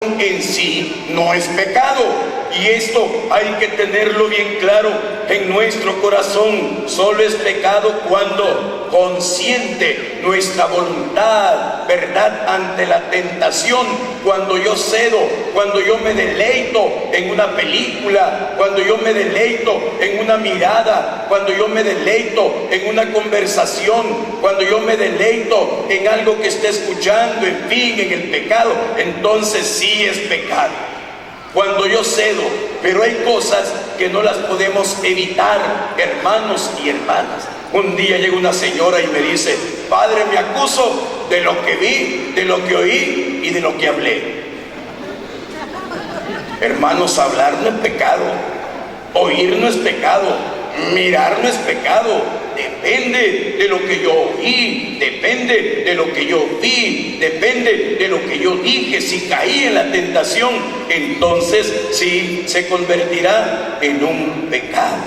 en sí no es pecado, y esto hay que tenerlo bien claro en nuestro corazón. Solo es pecado cuando consiente nuestra voluntad, ¿verdad?, ante la tentación, cuando yo cedo, cuando yo me deleito en una película, cuando yo me deleito en una mirada, cuando yo me deleito en una conversación, cuando yo me deleito en algo que esté escuchando, en fin, en el pecado, entonces sí es pecado. Cuando yo cedo, pero hay cosas que no las podemos evitar, hermanos y hermanas. Un día llega una señora y me dice: padre, me acuso de lo que vi, de lo que oí y de lo que hablé. Hermanos, hablar no es pecado, oír no es pecado, mirar no es pecado. Depende de lo que yo oí, depende de lo que yo vi, depende de lo que yo dije. Si caí en la tentación, entonces sí se convertirá en un pecado.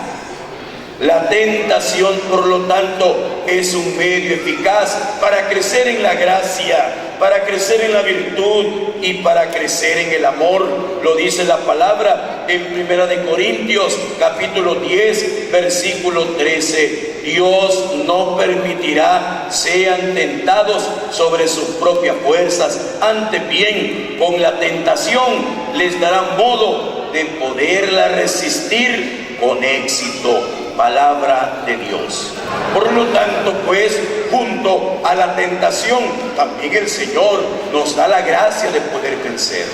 La tentación, por lo tanto, es un medio eficaz para crecer en la gracia, para crecer en la virtud y para crecer en el amor. Lo dice la palabra en 1 Corintios capítulo 10 versículo 13. Dios no permitirá sean tentados sobre sus propias fuerzas, antes bien con la tentación les dará modo de poderla resistir con éxito. Palabra de Dios. Por lo tanto, pues, junto a la tentación, también el Señor nos da la gracia de poder vencer.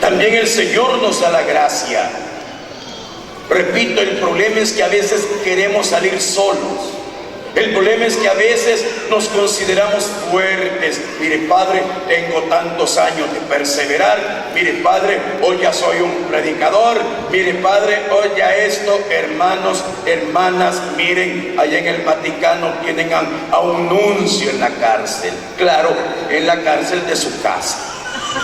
También el Señor nos da la gracia. Repito, el problema es que a veces queremos salir solos. El problema es que a veces nos consideramos fuertes. Mire, padre, tengo tantos años de perseverar. Mire, padre, hoy ya soy un predicador. Mire, padre, hoy ya esto. Hermanos, hermanas, miren, allá en el Vaticano tienen a un nuncio en la cárcel. Claro, en la cárcel de su casa.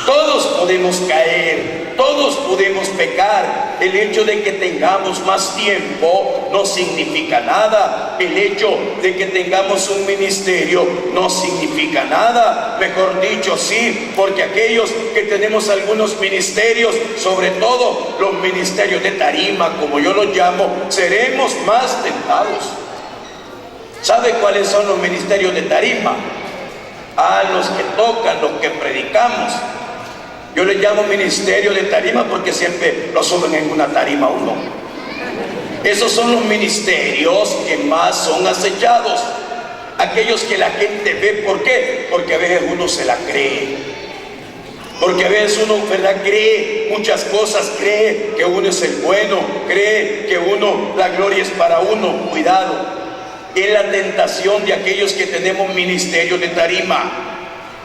Todos podemos caer, todos podemos pecar. El hecho de que tengamos más tiempo no significa nada. El hecho de que tengamos un ministerio no significa nada. Mejor dicho, sí, porque aquellos que tenemos algunos ministerios, sobre todo los ministerios de tarima, como yo los llamo, seremos más tentados. ¿Sabe cuáles son los ministerios de tarima? A los que tocan, los que predicamos. Yo les llamo ministerio de tarima porque siempre lo suben en una tarima uno. Esos son los ministerios que más son acechados. Aquellos que la gente ve. ¿Por qué? Porque a veces uno se la cree. Porque a veces uno, ¿verdad?, cree muchas cosas. Cree que uno es el bueno. Cree que uno, la gloria es para uno. Cuidado. Es la tentación de aquellos que tenemos ministerio de tarima.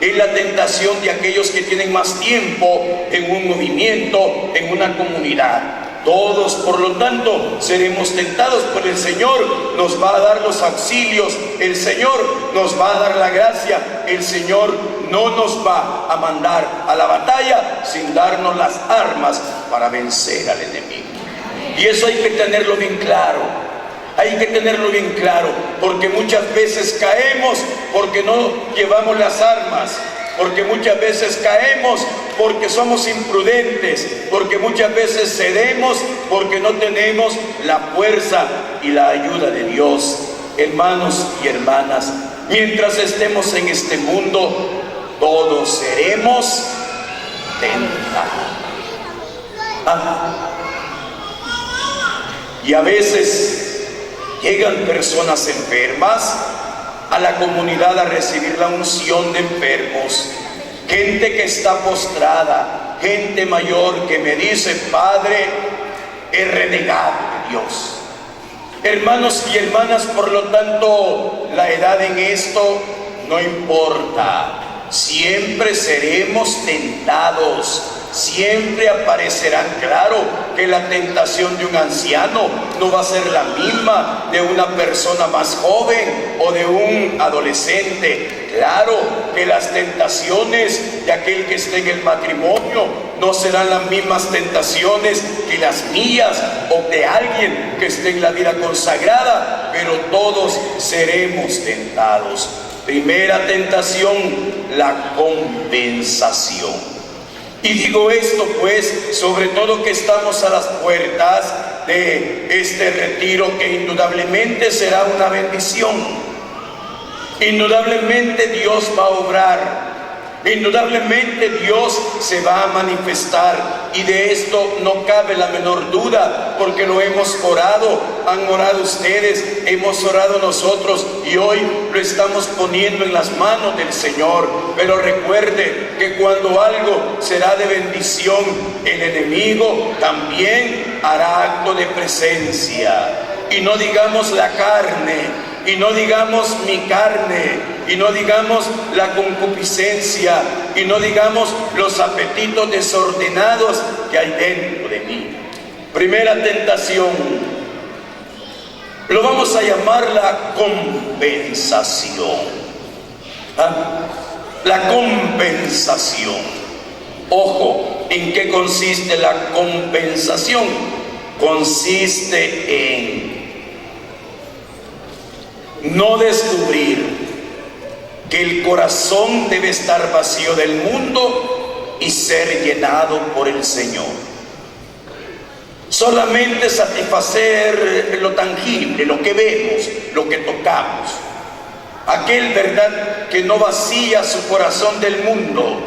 Es la tentación de aquellos que tienen más tiempo en un movimiento, en una comunidad. Todos, por lo tanto, seremos tentados, por el Señor nos va a dar los auxilios, el Señor nos va a dar la gracia, el Señor no nos va a mandar a la batalla sin darnos las armas para vencer al enemigo. Y eso hay que tenerlo bien claro. Hay que tenerlo bien claro, porque muchas veces caemos porque no llevamos las armas, porque muchas veces caemos porque somos imprudentes, porque muchas veces cedemos porque no tenemos la fuerza y la ayuda de Dios. Hermanos y hermanas, mientras estemos en este mundo, todos seremos tentados. Y a veces llegan personas enfermas a la comunidad a recibir la unción de enfermos. Gente que está postrada, gente mayor que me dice: padre, he renegado de Dios. Hermanos y hermanas, por lo tanto, la edad en esto no importa. Siempre seremos tentados. Siempre aparecerán. Claro que la tentación de un anciano no va a ser la misma de una persona más joven o de un adolescente. Claro que las tentaciones de aquel que esté en el matrimonio no serán las mismas tentaciones que las mías o de alguien que esté en la vida consagrada, pero todos seremos tentados. Primera tentación, la compensación. Y digo esto pues, sobre todo que estamos a las puertas de este retiro que indudablemente será una bendición. Indudablemente Dios va a obrar. Indudablemente Dios se va a manifestar, y de esto no cabe la menor duda, porque lo hemos orado, han orado ustedes, hemos orado nosotros, y hoy lo estamos poniendo en las manos del Señor. Pero recuerde que cuando algo será de bendición, el enemigo también hará acto de presencia. Y no digamos la carne, y no digamos mi carne, y no digamos la concupiscencia, y no digamos los apetitos desordenados que hay dentro de mí. Primera tentación, lo vamos a llamar la compensación. La compensación. Ojo, ¿en qué consiste la compensación? Consiste en no descubrir que el corazón debe estar vacío del mundo y ser llenado por el Señor. Solamente satisfacer lo tangible, lo que vemos, lo que tocamos. Aquel, ¿verdad?, que no vacía su corazón del mundo.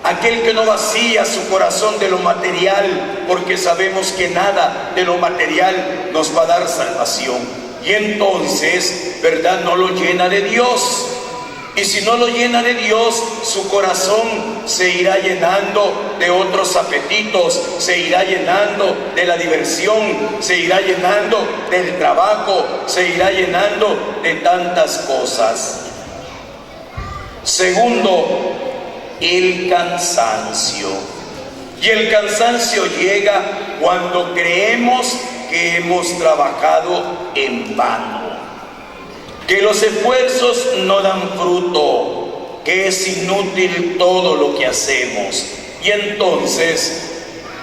Aquel que no vacía su corazón de lo material, porque sabemos que nada de lo material nos va a dar salvación. Y entonces, ¿verdad?, no lo llena de Dios. Y si no lo llena de Dios, su corazón se irá llenando de otros apetitos, se irá llenando de la diversión, se irá llenando del trabajo, se irá llenando de tantas cosas. Segundo, el cansancio. Y el cansancio llega cuando creemos que hemos trabajado en vano, que los esfuerzos no dan fruto, que es inútil todo lo que hacemos, y entonces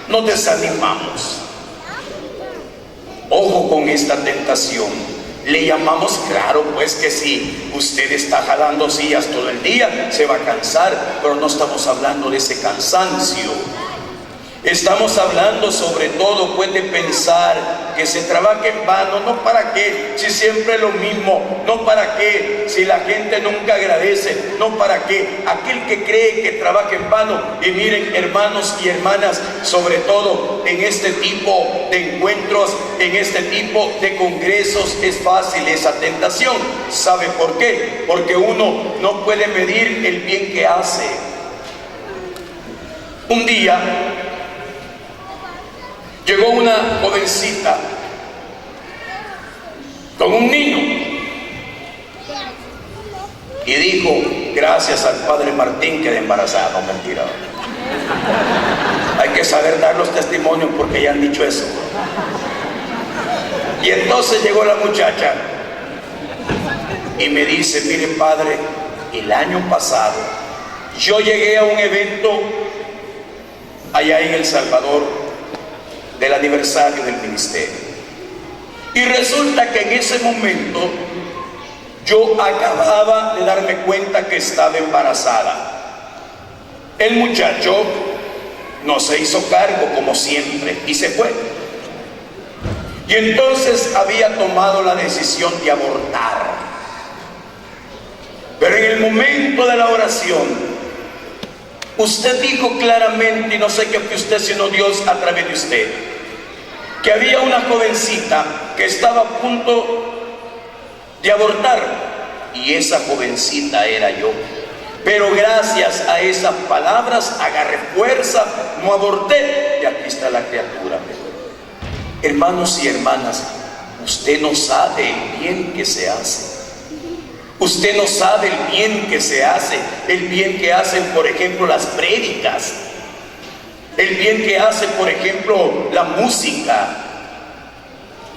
nos desanimamos. Ojo con esta tentación. Le llamamos, claro, pues que si usted está jalando sillas todo el día, se va a cansar, pero no estamos hablando de ese cansancio. Estamos hablando sobre todo pues de pensar que se trabaja en vano. No para qué, si siempre es lo mismo. No para qué, si la gente nunca agradece. No para qué, aquel que cree que trabaja en vano. Y miren, hermanos y hermanas, sobre todo en este tipo de encuentros, en este tipo de congresos, es fácil esa tentación. ¿Sabe por qué? Porque uno no puede medir el bien que hace. Un día llegó una jovencita con un niño y dijo: gracias al padre Martín quedé embarazada. No, mentira. Hay que saber dar los testimonios porque ya han dicho eso. Y entonces llegó la muchacha y me dice: mire padre, el año pasado yo llegué a un evento allá en El Salvador del aniversario del ministerio, y resulta que en ese momento yo acababa de darme cuenta que estaba embarazada. El muchacho no se hizo cargo como siempre y se fue, y entonces había tomado la decisión de abortar. Pero en el momento de la oración usted dijo claramente, y no sé qué fue usted sino Dios a través de usted, que había una jovencita que estaba a punto de abortar, y esa jovencita era yo. Pero gracias a esas palabras agarré fuerza, no aborté, y aquí está la criatura. Hermanos y hermanas, usted no sabe el bien que se hace. Usted no sabe el bien que se hace, el bien que hacen, por ejemplo, las prédicas, el bien que hace, por ejemplo, la música.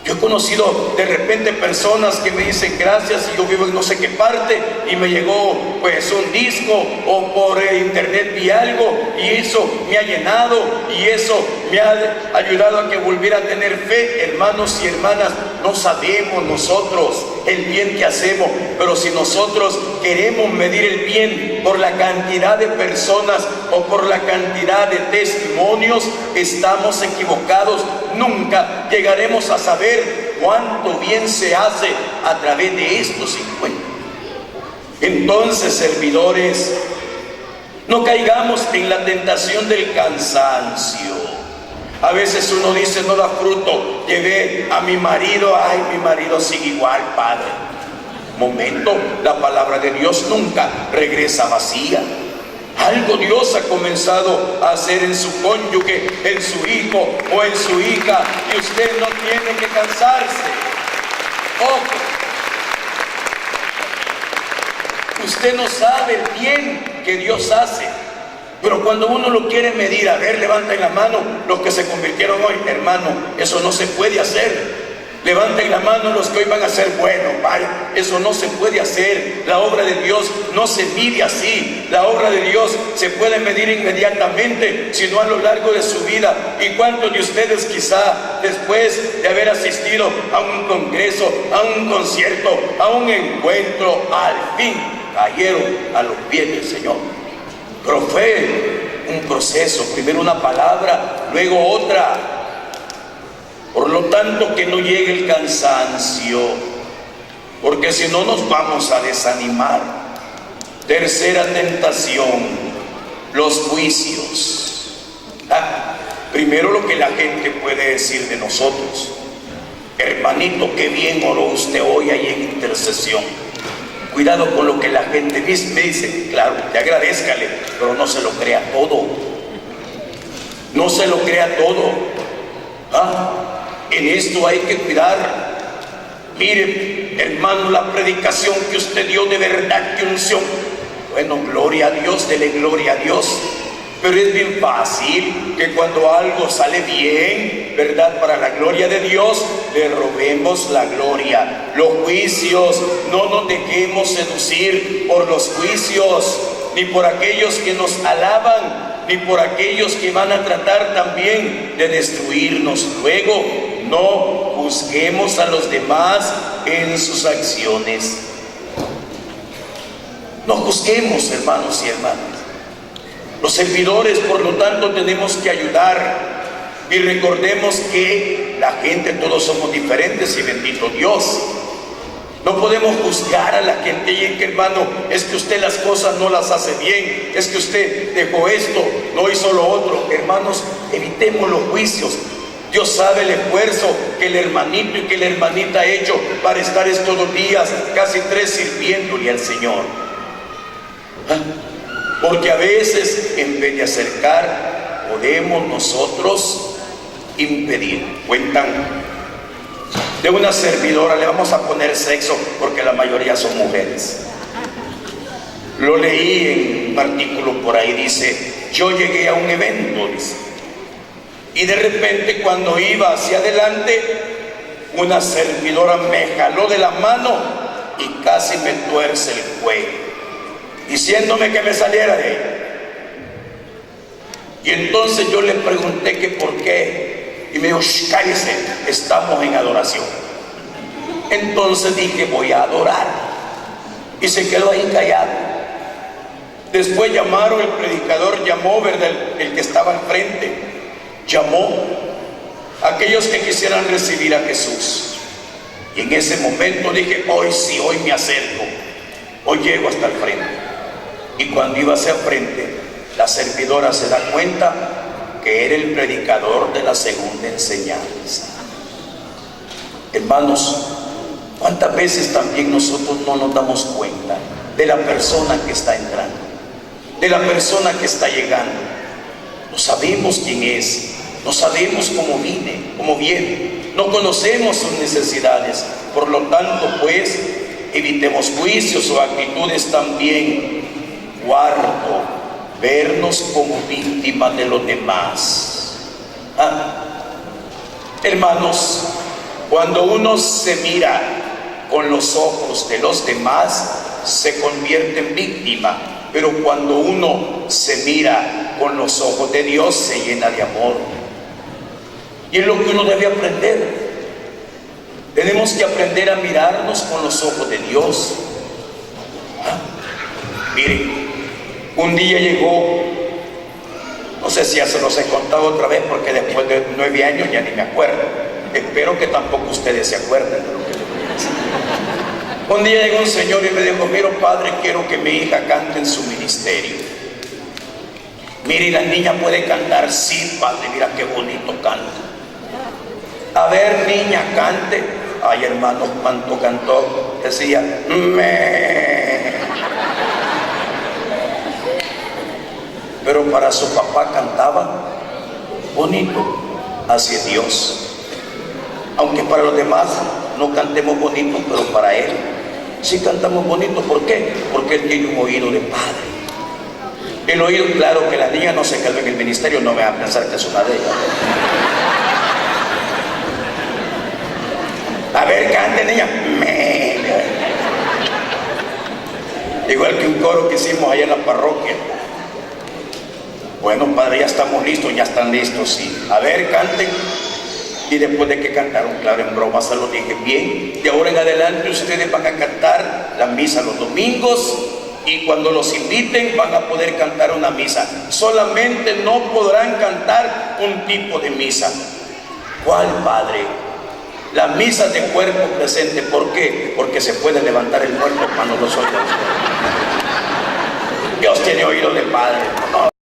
Yo he conocido de repente personas que me dicen gracias, y yo vivo en no sé qué parte y me llegó pues un disco, o por internet vi algo y eso me ha llenado y eso me ha ayudado a que volviera a tener fe. Hermanos y hermanas, no sabemos nosotros el bien que hacemos, pero si nosotros queremos medir el bien por la cantidad de personas o por la cantidad de testimonios, estamos equivocados. Nunca llegaremos a saber cuánto bien se hace a través de estos encuentros. Entonces, servidores, no caigamos en la tentación del cansancio. A veces uno dice, no da fruto, llevé a mi marido, ay, mi marido sigue igual, padre. Momento, la palabra de Dios nunca regresa vacía. Algo Dios ha comenzado a hacer en su cónyuge, en su hijo o en su hija, y usted no tiene que cansarse. Ojo, usted no sabe el bien que Dios hace, pero cuando uno lo quiere medir, a ver, levanten la mano los que se convirtieron hoy. Hermano, eso no se puede hacer. Levanten la mano los que hoy van a ser buenos. Vaya, eso no se puede hacer. La obra de Dios no se mide así. La obra de Dios se puede medir inmediatamente, sino a lo largo de su vida. ¿Y cuántos de ustedes quizá después de haber asistido a un congreso, a un concierto, a un encuentro, al fin cayeron a los pies del Señor? Pero fue un proceso, primero una palabra, luego otra. Por lo tanto, que no llegue el cansancio, porque si no nos vamos a desanimar. Tercera tentación, los juicios. Primero, lo que la gente puede decir de nosotros. Hermanito, qué bien oró usted hoy ahí en intercesión. Cuidado con lo que la gente me dice. Claro, te agradézcale, pero no se lo crea todo. No se lo crea todo. En esto hay que cuidar. Mire, hermano, la predicación que usted dio, de verdad que unción. Bueno, gloria a Dios, dele gloria a Dios. Pero es bien fácil que cuando algo sale bien, ¿verdad?, para la gloria de Dios, le robemos la gloria. Los juicios, no nos dejemos seducir por los juicios, ni por aquellos que nos alaban, ni por aquellos que van a tratar también de destruirnos. Luego, no juzguemos a los demás en sus acciones. No juzguemos, hermanos y hermanas. Los servidores, por lo tanto, tenemos que ayudar. Y recordemos que la gente, todos somos diferentes, y bendito Dios. No podemos juzgar a la gente. Y hermano, es que usted las cosas no las hace bien, es que usted dejó esto, no hizo lo otro. Hermanos, evitemos los juicios. Dios sabe el esfuerzo que el hermanito y que la hermanita ha hecho para estar estos 2 días, casi 3, sirviéndole al Señor. Porque a veces, en vez de acercar, podemos nosotros impedir. Cuentan de una servidora, le vamos a poner sexo porque la mayoría son mujeres. Lo leí en un artículo por ahí, dice: yo llegué a un evento, dice, y de repente cuando iba hacia adelante, una servidora me jaló de la mano y casi me tuerce el cuello, diciéndome que me saliera de ahí. Y entonces yo le pregunté que por qué, y me dijo: cállese, estamos en adoración. Entonces dije: voy a adorar, y se quedó ahí callado. Después llamaron, el predicador llamó, ¿verdad?, el que estaba al frente, llamó a aquellos que quisieran recibir a Jesús. Y en ese momento dije: hoy sí, hoy me acerco, hoy llego hasta el frente. Y cuando iba hacia el frente, la servidora se da cuenta que era el predicador de la segunda enseñanza. Hermanos, ¿cuántas veces también nosotros no nos damos cuenta de la persona que está entrando, de la persona que está llegando? No sabemos quién es, no sabemos cómo viene, no conocemos sus necesidades. Por lo tanto, pues, evitemos juicios o actitudes también. Cuarto, vernos como víctimas de los demás. Hermanos, cuando uno se mira con los ojos de los demás, se convierte en víctima. Pero cuando uno se mira con los ojos de Dios, se llena de amor. Y es lo que uno debe aprender. Tenemos que aprender a mirarnos con los ojos de Dios. Miren, un día llegó, no sé si ya se los he contado otra vez, porque después de 9 años ya ni me acuerdo. Espero que tampoco ustedes se acuerden de lo que les voy a decir. Un día llegó un señor y me dijo: mira, padre, quiero que mi hija cante en su ministerio. Mire, la niña puede cantar. Sí, padre, mira qué bonito canta. A ver, niña, cante. Ay, hermano, cuánto cantó. Decía, me. Pero para su papá cantaba bonito. Así es Dios. Aunque para los demás no cantemos bonito, pero para Él sí cantamos bonito. ¿Por qué? Porque Él tiene un oído de padre. El oído, claro, que la niña no se quedó en el ministerio, no me va a pensar que es una de ellas. A ver, cante, niña. Igual que un coro que hicimos allá en la parroquia. Bueno, padre, ya estamos listos, ya están listos, sí. A ver, canten. Y después de que cantaron, claro, en broma se lo dije: bien, de ahora en adelante ustedes van a cantar la misa los domingos, y cuando los inviten van a poder cantar una misa. Solamente no podrán cantar un tipo de misa. ¿Cuál, padre? Las misas de cuerpo presente. ¿Por qué? Porque se puede levantar el muerto cuando los oiga. Dios tiene oído de padre. No.